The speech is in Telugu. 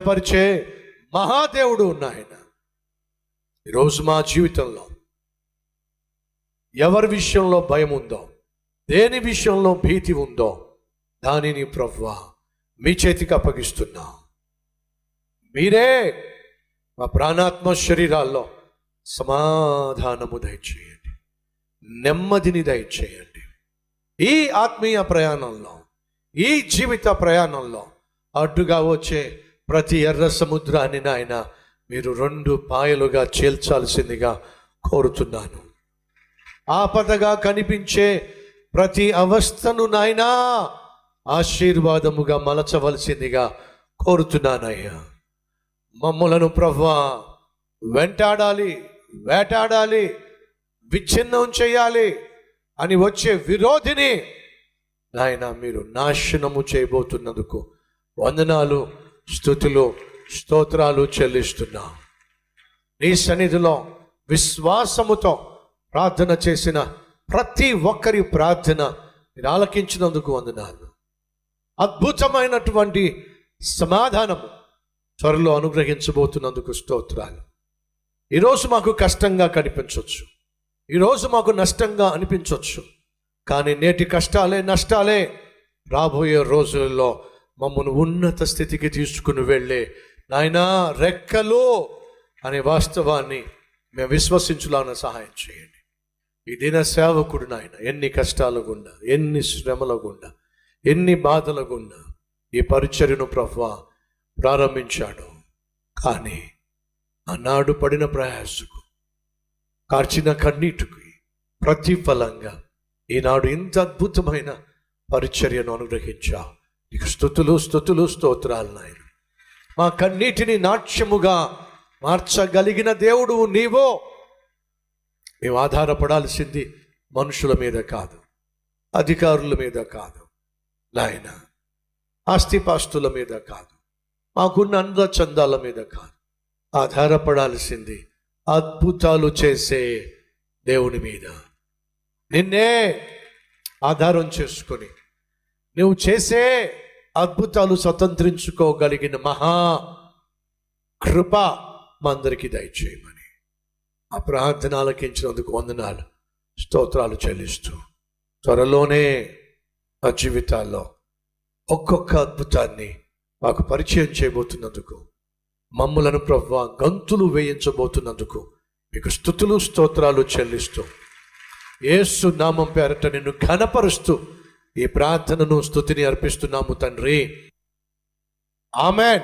పరిచే మహాదేవుడు ఉన్నాయన. ఈరోజు మా జీవితంలో ఎవరి విషయంలో భయం ఉందో, దేని విషయంలో భీతి ఉందో దానిని ప్రభువా మీ చేతికి అప్పగిస్తున్నా. మీరే మా ప్రాణాత్మ శరీరాల్లో సమాధానము దయచేయండి, నెమ్మదిని దయచేయండి. ఈ ఆత్మీయ ప్రయాణంలో, ఈ జీవిత ప్రయాణంలో అడ్డుగా వచ్చే ప్రతి ఎర్ర సముద్రాన్ని నాయన మీరు 2 పాయలుగా చీల్చాల్సిందిగా కోరుతున్నాను. ఆపదగా కనిపించే ప్రతి అవస్థను నాయనా ఆశీర్వాదముగా మలచవలసిందిగా కోరుతున్నానయ్యా. మమ్ములను ప్రభువా వెంటాడాలి, వేటాడాలి, విచ్ఛిన్నం చేయాలి అని వచ్చే విరోధిని నాయన మీరు నాశనము చేయబోతున్నందుకు వందనాలు, స్తుతులు, స్తోత్రాలు చెల్లిస్తున్నా. నీ సన్నిధిలో విశ్వాసముతో ప్రార్థన చేసిన ప్రతి ఒక్కరి ప్రార్థన మీరు ఆలకించినందుకు వందనాలు. అద్భుతమైనటువంటి సమాధానము త్వరలో అనుగ్రహించబోతున్నందుకు స్తోత్రాలు. ఈరోజు మాకు కష్టంగా కనిపించవచ్చు, ఈరోజు మాకు నష్టంగా అనిపించవచ్చు, కానీ నేటి కష్టాలే నష్టాలే రాబోయే రోజుల్లో మమ్మల్ని ఉన్నత స్థితికి తీసుకుని వెళ్ళే నాయనా రెక్కలు అనే వాస్తవాన్ని మేము విశ్వసించులాన సహాయం చేయండి. ఈ దిన సేవకుడు నాయన ఎన్ని కష్టాల గుండా, ఎన్ని శ్రమల గుండా, ఎన్ని బాధల గుండా ఈ పరిచర్యను ప్రభువా ప్రారంభించాడు. కానీ ఆనాడు పడిన ప్రయాసకు, కార్చిన కన్నీటికి ప్రతిఫలంగా ఈనాడు ఇంత అద్భుతమైన పరిచర్యను అనుగ్రహించా. నీకు స్తుతులు, స్తుతులు, స్తోత్రాలు నాయన. మా కన్నీటిని నాట్యముగా మార్చగలిగిన దేవుడు నీవో. మేము ఆధారపడాల్సింది మనుషుల మీద కాదు, అధికారుల మీద కాదు నాయన, ఆస్తిపాస్తుల మీద కాదు, మాకున్న అందచందాల మీద కాదు. ఆధారపడాల్సింది అద్భుతాలు చేసే దేవుని మీద. నిన్నే ఆధారం చేసుకొని నువ్వు చేసే అద్భుతాలు స్వతంత్రించుకోగలిగిన మహా కృప మా అందరికీ దయచేయమని ఆ ప్రార్థన ఆలకించినందుకు వందనాలు, స్తోత్రాలు చెల్లిస్తూ త్వరలోనే ఆ జీవితాల్లో ఒక్కొక్క అద్భుతాన్ని మాకు పరిచయం చేయబోతున్నందుకు, మమ్ములను ప్రభువా గంతులు వేయించబోతున్నందుకు మీకు స్తుతులు, స్తోత్రాలు చెల్లిస్తూ యేసు నామం పేరట నిన్ను ఘనపరుస్తూ ఈ ప్రార్థనను, స్తుతిని అర్పిస్తున్నాము తండ్రి. ఆమెన్.